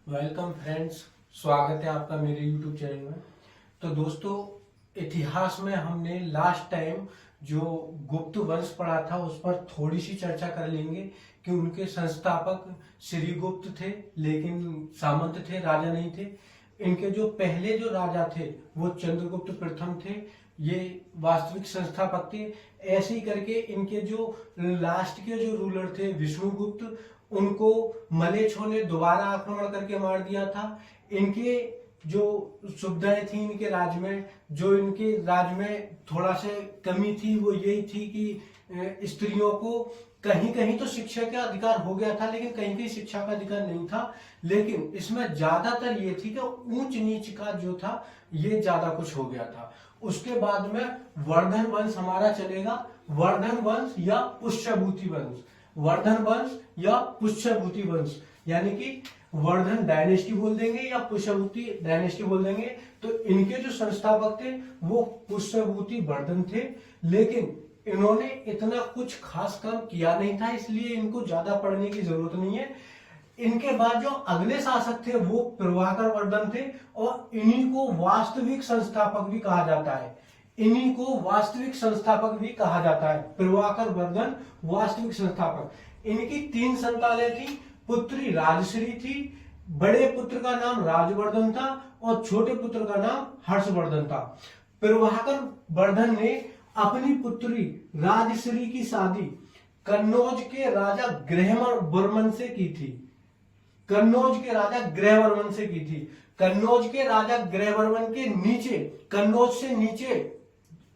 Welcome friends, स्वागत है आपका मेरे यूट्यूब चैनल में। तो दोस्तों, इतिहास में हमने लास्ट टाइम जो गुप्त वंश पढ़ा था उस पर थोड़ी सी चर्चा कर लेंगे कि उनके संस्थापक श्री गुप्त थे, लेकिन सामंत थे, राजा नहीं थे। इनके जो पहले जो राजा थे वो चंद्रगुप्त प्रथम थे, ये वास्तविक संस्थापक थे। ऐसे ही करके इनके जो लास्ट के जो रूलर थे विष्णुगुप्त, उनको मलेच्छों ने दोबारा आक्रमण करके मार दिया था। इनके जो सुविधाएं थी इनके राज्य में, जो इनके राज्य में थोड़ा से कमी थी वो यही थी कि स्त्रियों को कहीं कहीं तो शिक्षा का अधिकार हो गया था, लेकिन कहीं कहीं शिक्षा का अधिकार नहीं था। लेकिन इसमें ज्यादातर ये थी कि ऊंच नीच का जो था ये ज्यादा कुछ हो गया था। उसके बाद में वर्धन वंश हमारा चलेगा। वर्धन वंश या पुष्यभूति वंश, वर्धन वंश या पुष्यभूति वंश, यानी कि वर्धन डायनेस्टी बोल देंगे या पुष्यभूति डायनेस्टी बोल देंगे। तो इनके जो संस्थापक थे वो पुष्यभूति वर्धन थे, लेकिन इन्होंने इतना कुछ खास काम किया नहीं था, इसलिए इनको ज्यादा पढ़ने की जरूरत नहीं है। इनके बाद जो अगले शासक थे वो प्रभाकर वर्धन थे, और इन्हीं को वास्तविक संस्थापक भी कहा जाता है। इन्हीं को वास्तविक संस्थापक भी कहा जाता है, प्रभाकर वर्धन वास्तविक संस्थापक। इनकी 3 संतानें थी। पुत्री राजश्री थी, बड़े पुत्र का नाम राजवर्धन था और छोटे पुत्र का नाम हर्षवर्धन था। प्रभाकर वर्धन ने अपनी पुत्री राजश्री की शादी कन्नौज के राजा ग्रहवर्मन से की थी। कन्नौज के राजा ग्रहवर्मन से की थी। कन्नौज के राजा ग्रहवर्मन के नीचे, कन्नौज से नीचे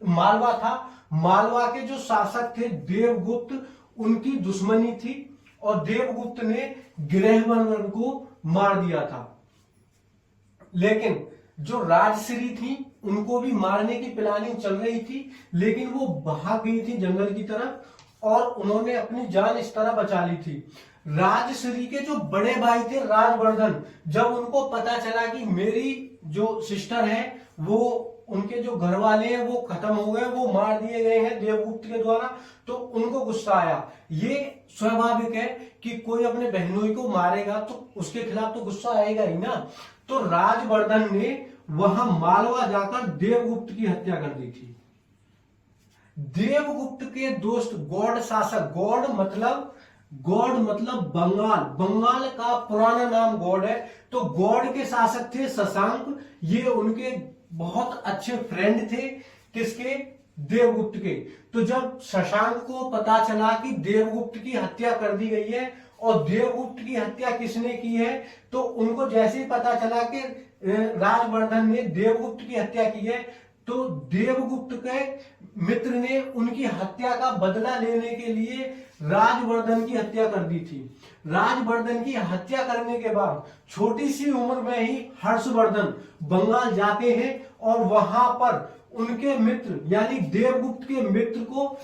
मालवा था। मालवा के जो शासक थे देवगुप्त, उनकी दुश्मनी थी और देवगुप्त ने ग्रहवर्मन को मार दिया था। लेकिन जो राजश्री थी उनको भी मारने की प्लानिंग चल रही थी, लेकिन वो भाग गई थी जंगल की तरफ और उन्होंने अपनी जान इस तरह बचा ली थी। राजश्री के जो बड़े भाई थे राजवर्धन, जब उनको पता चला कि मेरी जो सिस्टर है वो, उनके जो घर वाले हैं वो खत्म हो गए, वो मार दिए गए हैं देवगुप्त के द्वारा, तो उनको गुस्सा आया। ये स्वाभाविक है कि कोई अपने बहनोई को मारेगा तो उसके खिलाफ तो गुस्सा आएगा ही ना। तो राजवर्धन ने वहां मालवा जाकर देवगुप्त की हत्या कर दी थी। देवगुप्त के दोस्त गौड़ शासक, गौड़ मतलब बंगाल, बंगाल का पुराना नाम गौड़ है। तो गौड़ के शासक थे शशांक। ये उनके बहुत अच्छे फ्रेंड थे, किसके? देवगुप्त के। तो जब शशांक को पता चला कि देवगुप्त की हत्या कर दी गई है, और देवगुप्त की हत्या किसने की है, तो उनको जैसे ही पता चला कि राजवर्धन ने देवगुप्त की हत्या की है, तो देवगुप्त के मित्र ने उनकी हत्या का बदला लेने के लिए राजवर्धन की हत्या कर दी थी। राजवर्धन की हत्या करने के बाद छोटी सी उम्र में ही हर्षवर्धन बंगाल जाते हैं और वहां पर उनके मित्र यानी देवगुप्त के मित्र को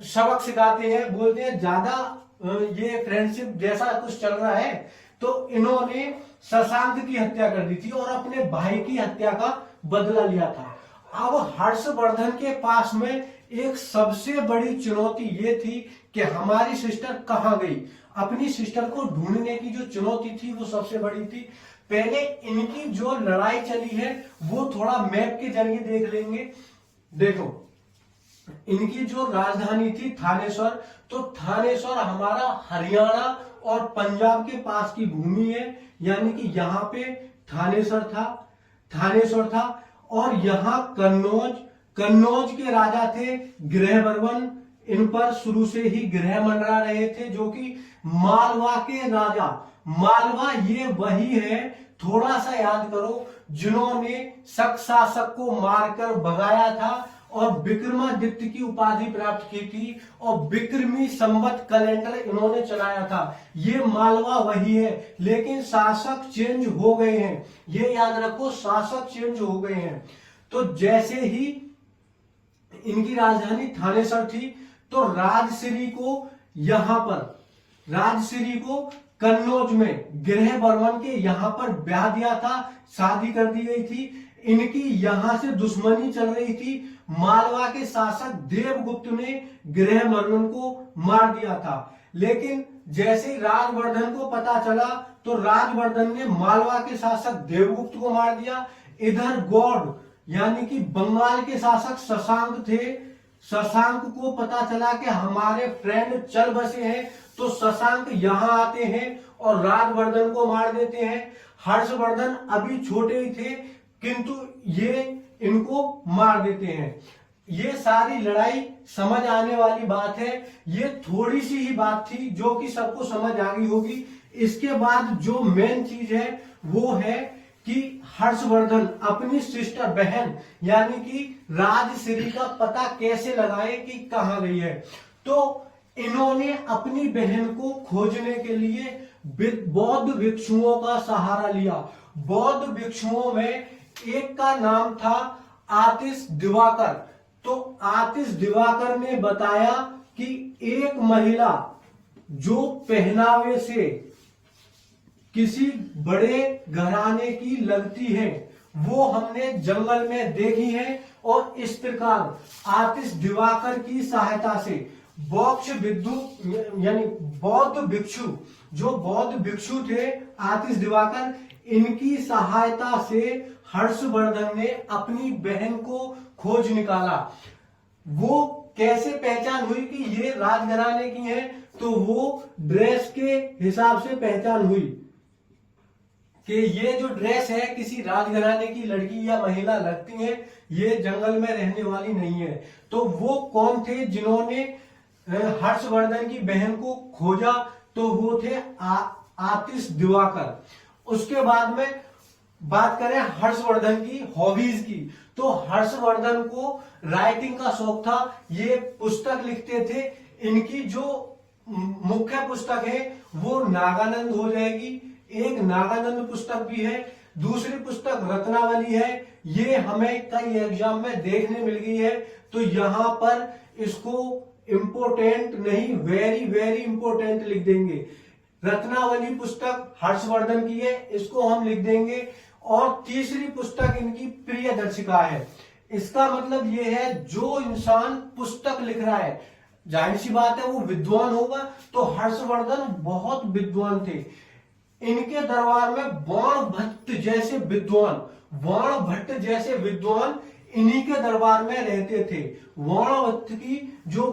सबक सिखाते हैं। बोलते हैं ज्यादा ये फ्रेंडशिप जैसा कुछ चल रहा है, तो इन्होंने शशांक की हत्या कर दी थी और अपने भाई की हत्या का बदला लिया था। अब हर्षवर्धन के पास में एक सबसे बड़ी चुनौती ये थी कि हमारी सिस्टर कहां गई। अपनी सिस्टर को ढूंढने की जो चुनौती थी वो सबसे बड़ी थी। पहले इनकी जो लड़ाई चली है वो थोड़ा मैप के जरिए देख लेंगे। देखो, इनकी जो राजधानी थी थानेश्वर, तो थानेश्वर हमारा हरियाणा और पंजाब के पास की भूमि है, यानी कि यहाँ पे थानेश्वर था। और यहाँ कन्नौज के राजा थे ग्रहवर्मन। इन पर शुरू से ही ग्रह मंडरा रहे थे, जो कि मालवा के राजा। मालवा ये वही है, थोड़ा सा याद करो, जिन्होंने शक शासक को मारकर भगाया था और विक्रमादित्य की उपाधि प्राप्त की थी, और विक्रमी संवत कैलेंडर इन्होंने चलाया था। ये मालवा वही है, लेकिन शासक चेंज हो गए हैं। ये याद रखो, शासक चेंज हो गए हैं। तो जैसे ही इनकी राजधानी थानेसर थी, तो राजश्री को कन्नौज में ग्रहवर्मन के यहां पर ब्याह दिया था, शादी कर दी गई थी। इनकी यहां से दुश्मनी चल रही थी। मालवा के शासक देवगुप्त ने ग्रहवर्मन को मार दिया था, लेकिन जैसे ही राजवर्धन को पता चला तो राजवर्धन ने मालवा के शासक देवगुप्त को मार दिया। इधर गौड़ यानी कि बंगाल के शासक शशांक थे। शशांक को पता चला कि हमारे फ्रेंड चल बसे हैं, तो शशांक यहां आते हैं और राजवर्धन को मार देते हैं। हर्षवर्धन अभी छोटे ही थे किंतु ये इनको मार देते हैं। ये सारी लड़ाई समझ आने वाली बात है। ये थोड़ी सी ही बात थी जो कि सबको समझ आ गई होगी। इसके बाद जो मेन चीज है वो है कि हर्षवर्धन अपनी सिस्टर बहन यानी कि राजश्री का पता कैसे लगाए कि कहां गई है। तो इन्होंने अपनी बहन को खोजने के लिए बौद्ध भिक्षुओं का सहारा लिया। बौद्ध भिक्षुओं में एक का नाम था आतिश दिवाकर। तो आतिश दिवाकर ने बताया कि एक महिला जो पहनावे से किसी बड़े घराने की लगती है वो हमने जंगल में देखी है, और इस प्रकार आतिश दिवाकर की सहायता से बौक्ष विद्यु यानी बौद्ध भिक्षु, जो बौद्ध भिक्षु थे आतिश दिवाकर, इनकी सहायता से हर्षवर्धन ने अपनी बहन को खोज निकाला। वो कैसे पहचान हुई कि ये राजघराने की है, तो वो ड्रेस के हिसाब से पहचान हुई कि ये जो ड्रेस है किसी राजघराने की लड़की या महिला लगती है, ये जंगल में रहने वाली नहीं है। तो वो कौन थे जिन्होंने हर्षवर्धन की बहन को खोजा, तो वो थे आतिश दिवाकर। उसके बाद में बात करें हर्षवर्धन की हॉबीज की, तो हर्षवर्धन को राइटिंग का शौक था। ये पुस्तक लिखते थे। इनकी जो मुख्य पुस्तक है वो नागानंद हो जाएगी। एक नागानंद पुस्तक भी है, दूसरी पुस्तक रत्नावली है। ये हमें कई एग्जाम में देखने मिल गई है, तो यहां पर इसको इंपोर्टेंट नहीं, वेरी वेरी इंपोर्टेंट लिख देंगे। रत्नावली पुस्तक हर्षवर्धन की है, इसको हम लिख देंगे। और तीसरी पुस्तक इनकी प्रियदर्शिका है। इसका मतलब ये है जो इंसान पुस्तक लिख रहा है, जाहिर सी बात है वो विद्वान होगा। तो हर्षवर्धन बहुत विद्वान थे। इनके दरबार में बाण भट्ट जैसे विद्वान इन्हीं के दरबार में रहते थे। बाण भट्ट की जो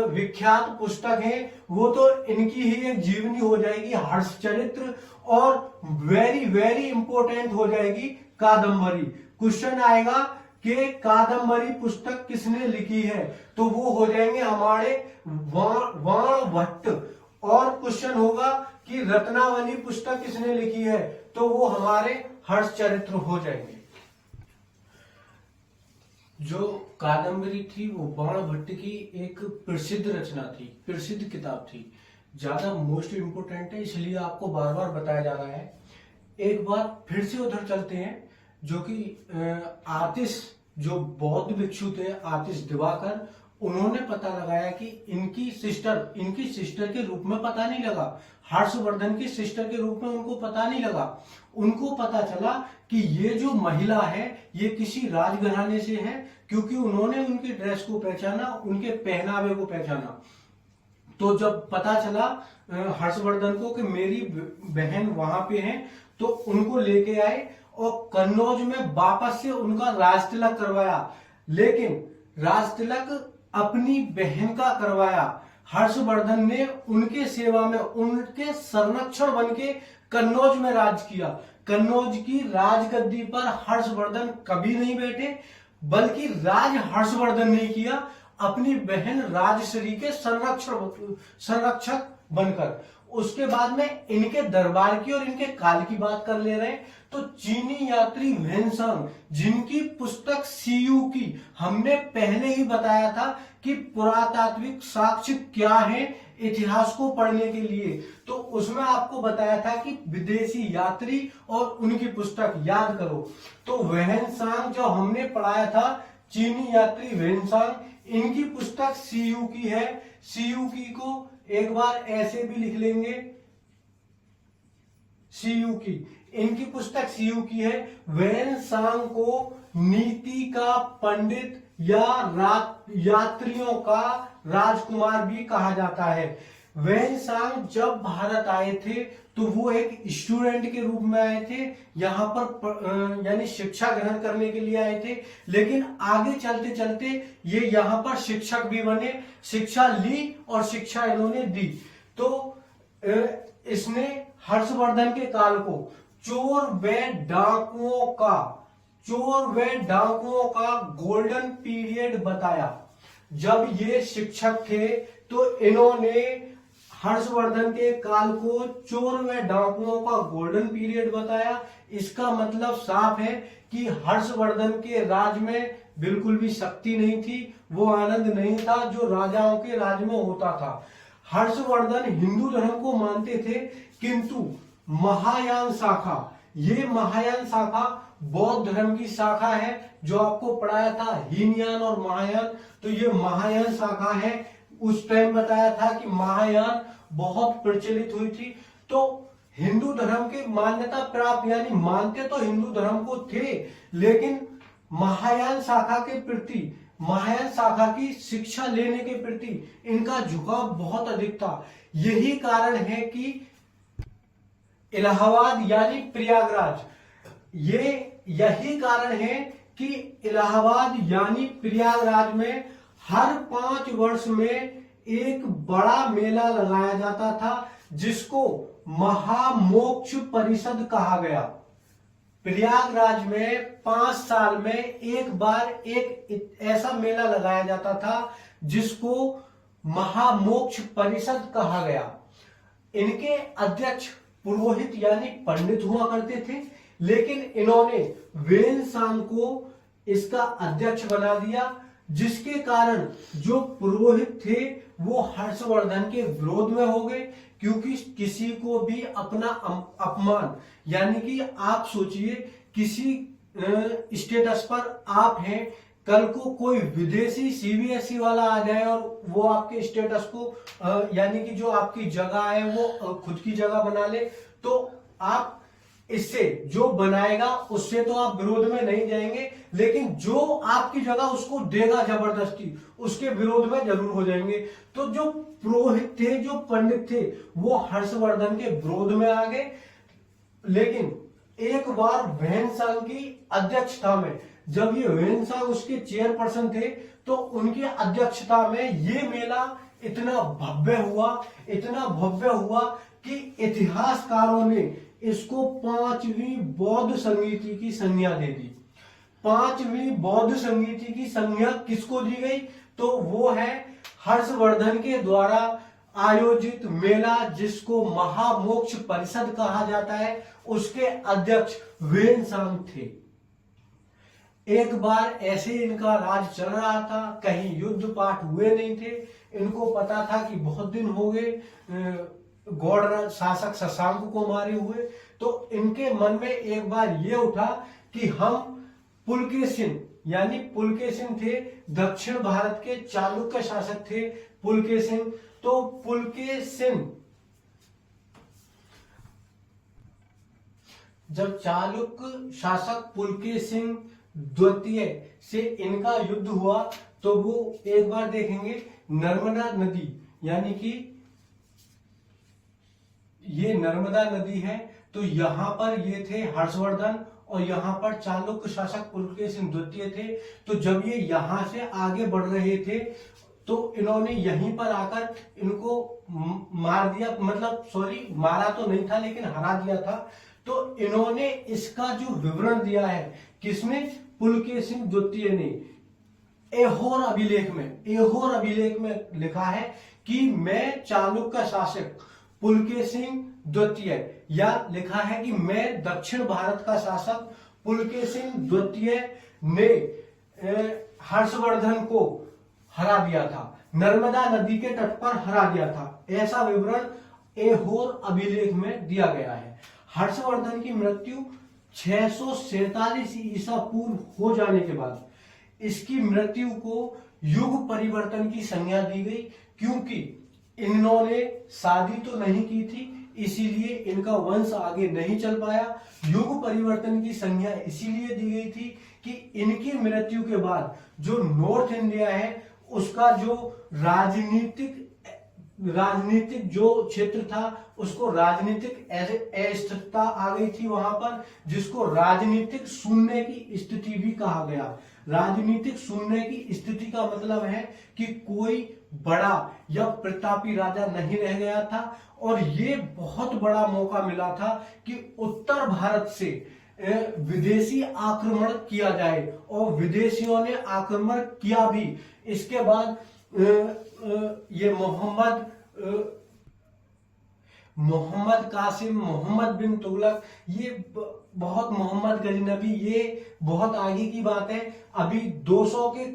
विख्यात पुस्तक है वो तो इनकी ही एक जीवनी हो जाएगी, हर्षचरित्र, और वेरी वेरी इंपॉर्टेंट हो जाएगी कादम्बरी। क्वेश्चन आएगा कि कादम्बरी पुस्तक किसने लिखी है, तो वो हो जाएंगे हमारे बाण भट्ट। और क्वेश्चन होगा कि रत्नावली पुस्तक किसने लिखी है, तो वो हमारे हर्षचरित्र हो जाएंगे। जो कादम्बरी थी वो बाण भट्ट की एक प्रसिद्ध रचना थी, प्रसिद्ध किताब थी, ज्यादा मोस्ट इंपोर्टेंट है, इसलिए आपको बार बार बताया जा रहा है। एक बार फिर से उधर चलते हैं, जो कि आतिश जो बौद्ध भिक्षु थे आतिश दिवाकर, उन्होंने पता लगाया कि इनकी सिस्टर के रूप में पता नहीं लगा, हर्षवर्धन की सिस्टर के रूप में उनको पता नहीं लगा। उनको पता चला कि ये जो महिला है ये किसी राजघराने से है, क्योंकि उन्होंने उनके ड्रेस को पहचाना, उनके पहनावे को पहचाना। तो जब पता चला हर्षवर्धन को कि मेरी बहन वहां पे है, तो उनको लेके आए और कन्नौज में वापस से उनका राज तिलक करवाया। लेकिन राज तिलक अपनी बहन का करवाया। हर्षवर्धन ने उनके सेवा में, उनके संरक्षण बनके कन्नौज में राज किया। कन्नौज की राजगद्दी पर हर्षवर्धन कभी नहीं बैठे, बल्कि राज हर्षवर्धन ने किया, अपनी बहन राजश्री के संरक्षक बनकर। उसके बाद में इनके दरबार की और इनके काल की बात कर ले रहे हैं। तो चीनी यात्री वेनसांग, जिनकी पुस्तक सीयू की हमने पहले ही बताया था कि पुरातात्विक साक्ष्य क्या है इतिहास को पढ़ने के लिए, तो उसमें आपको बताया था कि विदेशी यात्री और उनकी पुस्तक याद करो। तो वेनसांग जो हमने पढ़ाया था, चीनी यात्री वेनसांग, इनकी पुस्तक सीयू की है। सीयू की को एक बार ऐसे भी लिख लेंगे, सीयू की, इनकी पुस्तक सीयू की है। वेनसांग को नीति का पंडित या यात्रियों का राजकुमार भी कहा जाता है। वेनसांग जब भारत आए थे तो वो एक स्टूडेंट के रूप में आए थे, यहाँ पर यानी शिक्षा ग्रहण करने के लिए आए थे। लेकिन आगे चलते चलते ये यहाँ पर शिक्षक भी बने, शिक्षा ली और शिक्षा इन्होंने दी। तो इसने हर्षवर्धन के काल को चोर व डाकुओं का गोल्डन पीरियड बताया। जब ये शिक्षक थे तो इन्होंने हर्षवर्धन के काल को चोर व डाकुओं का गोल्डन पीरियड बताया। इसका मतलब साफ है कि हर्षवर्धन के राज में बिल्कुल भी शक्ति नहीं थी, वो आनंद नहीं था जो राजाओं के राज में होता था। हर्षवर्धन हिंदू धर्म को मानते थे, किंतु महायान शाखा बौद्ध धर्म की शाखा है। जो आपको पढ़ाया था हीनयान और महायान, तो ये महायान शाखा है। उस टाइम बताया था कि महायान बहुत प्रचलित हुई थी। तो हिंदू धर्म की मान्यता प्राप्त, यानी मानते तो हिंदू धर्म को थे, लेकिन महायान शाखा के प्रति, महायान शाखा की शिक्षा लेने के प्रति इनका झुकाव बहुत अधिक था। यही कारण है कि इलाहाबाद यानी प्रयागराज, यही कारण है कि इलाहाबाद यानी प्रयागराज में हर 5 वर्ष में एक बड़ा मेला लगाया जाता था, जिसको महामोक्ष परिषद कहा गया। प्रयागराज में 5 साल में एक बार एक ऐसा मेला लगाया जाता था जिसको महामोक्ष परिषद कहा गया। इनके अध्यक्ष पुरोहित यानी पंडित हुआ करते थे, लेकिन इन्होंने वेनसांग को इसका अध्यक्ष बना दिया, जिसके कारण जो पुरोहित थे वो हर्षवर्धन के विरोध में हो गए। क्योंकि किसी को भी अपना अपमान, यानी कि आप सोचिए किसी स्टेटस पर आप हैं, कल को कोई विदेशी सीबीएसई वाला आ जाए और वो आपके स्टेटस को यानी कि जो आपकी जगह है वो खुद की जगह बना ले, तो आप इससे जो बनाएगा उससे तो आप विरोध में नहीं जाएंगे, लेकिन जो आपकी जगह उसको देगा जबरदस्ती, उसके विरोध में जरूर हो जाएंगे। तो जो पुरोहित थे, जो पंडित थे, वो हर्षवर्धन के विरोध में आ गए। लेकिन एक बार वेनसांग की अध्यक्षता में, जब ये वेनसांग उसके चेयरपर्सन थे, तो उनकी अध्यक्षता में ये मेला इतना भव्य हुआ कि इतिहासकारों ने इसको 5वीं बौद्ध संगीति की संज्ञा दे दी। 5वीं बौद्ध संगीति की संज्ञा किसको दी गई? तो वो है हर्षवर्धन के द्वारा आयोजित मेला, जिसको महामोक्ष परिषद कहा जाता है। उसके अध्यक्ष वेनसांग थे। एक बार ऐसे इनका राज चल रहा था, कहीं युद्ध पाठ हुए नहीं थे। इनको पता था कि बहुत दिन हो गए गौड़ शासक शशांक को मारे हुए, तो इनके मन में एक बार ये उठा कि हम पुलकेशिन, यानी पुलकेशिन थे दक्षिण भारत के चालुक्य शासक थे पुलकेशिन, तो पुलकेशिन जब चालुक्य शासक पुलकेशिन द्वितीय से इनका युद्ध हुआ, तो वो एक बार देखेंगे नर्मदा नदी, यानी कि ये नर्मदा नदी है, तो यहां पर ये थे हर्षवर्धन और यहां पर चालुक्य शासक पुलकेशिन द्वितीय थे। तो जब ये यहां से आगे बढ़ रहे थे, तो इन्होंने यहीं पर आकर इनको मार दिया, मतलब सॉरी मारा तो नहीं था लेकिन हरा दिया था। तो इन्होंने इसका जो विवरण दिया है, किसने? पुलकेशिन द्वितीय ने ऐहोर अभिलेख में लिखा है कि मैं चालुक्य शासक पुलकेशिन द्वितीय, या लिखा है कि मैं दक्षिण भारत का शासक पुलकेशिन द्वितीय ने हर्षवर्धन को हरा दिया था, नर्मदा नदी के तट पर हरा दिया था। ऐसा विवरण ऐहोर अभिलेख में दिया गया है। हर्षवर्धन की मृत्यु 647 ईसा पूर्व हो जाने के बाद इसकी मृत्यु को युग परिवर्तन की संज्ञा दी गई, क्योंकि इन्होंने शादी तो नहीं की थी, इसीलिए इनका वंश आगे नहीं चल पाया। युग परिवर्तन की संज्ञा इसीलिए दी गई थी कि इनकी मृत्यु के बाद जो नॉर्थ इंडिया है उसका जो राजनीतिक राजनीतिक जो क्षेत्र था उसको राजनीतिक अस्थिरता आ गई थी वहां पर, जिसको राजनीतिक शून्य की स्थिति भी कहा गया। राजनीतिक शून्य की स्थिति का मतलब है कि कोई बड़ा या प्रतापी राजा नहीं रह गया था, और ये बहुत बड़ा मौका मिला था कि उत्तर भारत से विदेशी आक्रमण किया जाए, और विदेशियों ने आक्रमण किया भी। इसके बाद ये मोहम्मद कासिम, मोहम्मद बिन तुगलक, ये बहुत मोहम्मद गजनबी, ये बहुत आगे की बात है। अभी 200 के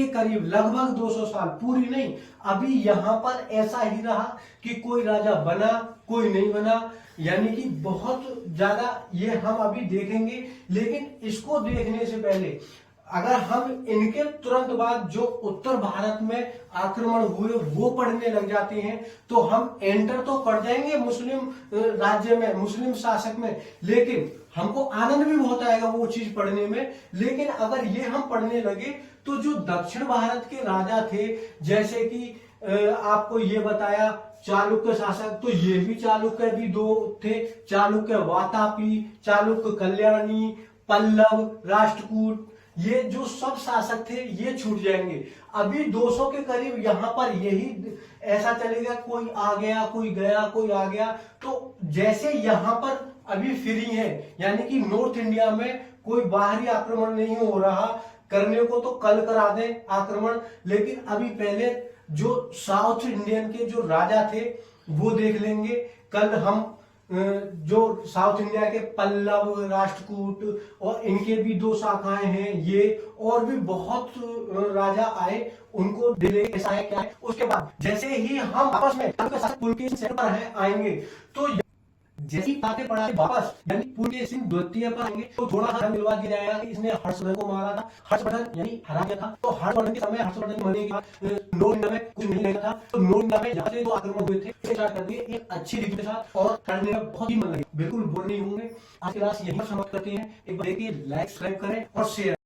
करीब लगभग 200 साल, पूरी नहीं, अभी यहां पर ऐसा ही रहा कि कोई राजा बना कोई नहीं बना, यानी कि बहुत ज्यादा ये हम अभी देखेंगे। लेकिन इसको देखने से पहले अगर हम इनके तुरंत बाद जो उत्तर भारत में आक्रमण हुए वो पढ़ने लग जाते हैं, तो हम एंटर तो कर जाएंगे मुस्लिम राज्य में, मुस्लिम शासक में, लेकिन हमको आनंद भी बहुत आएगा वो चीज पढ़ने में। लेकिन अगर ये हम पढ़ने लगे तो जो दक्षिण भारत के राजा थे, जैसे कि आपको ये बताया चालुक्य शासक, तो ये भी चालुक्य भी दो थे, चालुक्य वातापी, चालुक्य कल्याणी, पल्लव, राष्ट्रकूट, ये जो सब शासक थे ये छूट जाएंगे। अभी 200 के करीब यहाँ पर यही ऐसा चलेगा, कोई आ गया कोई गया कोई आ गया। तो जैसे यहाँ पर अभी फ्री है, यानी कि नॉर्थ इंडिया में कोई बाहरी आक्रमण नहीं हो रहा, करने को तो कल करा दें आक्रमण, लेकिन अभी पहले जो साउथ इंडियन के जो राजा थे वो देख लेंगे। कल हम जो साउथ इंडिया के पल्लव, राष्ट्रकूट, और इनके भी 2 शाखाएं हैं ये, और भी बहुत राजा आए, उनको दिले ऐसा है क्या है। उसके बाद जैसे ही हम आपस में पुलकेशिन पर आएंगे, तो जैसी बातें पढ़ा वापस यानी पुलकेशिन द्वितीय पर आएंगे, तो थोड़ा सा मिलवा दिया जाएगा कि इसने हर्षवर्धन को मारा था, हर्षवर्धन यानी हरा गया था। तो हर्षवर्धन के समय, हर्षवर्धन मरने के बाद नॉर्थ इंडिया में कुछ नहीं रहता था, तो नॉर्थ इंडिया में जहां से 2 आक्रमण हुए थे स्टार्ट कर दिए एक अच्छी रीति के साथ, और करने में बहुत ही मन लगे, बिल्कुल बोर नहीं होंगे। आज क्लास यही समाप्त करते हैं। एक बार देखिए, लाइक सब्सक्राइब करें और शेयर।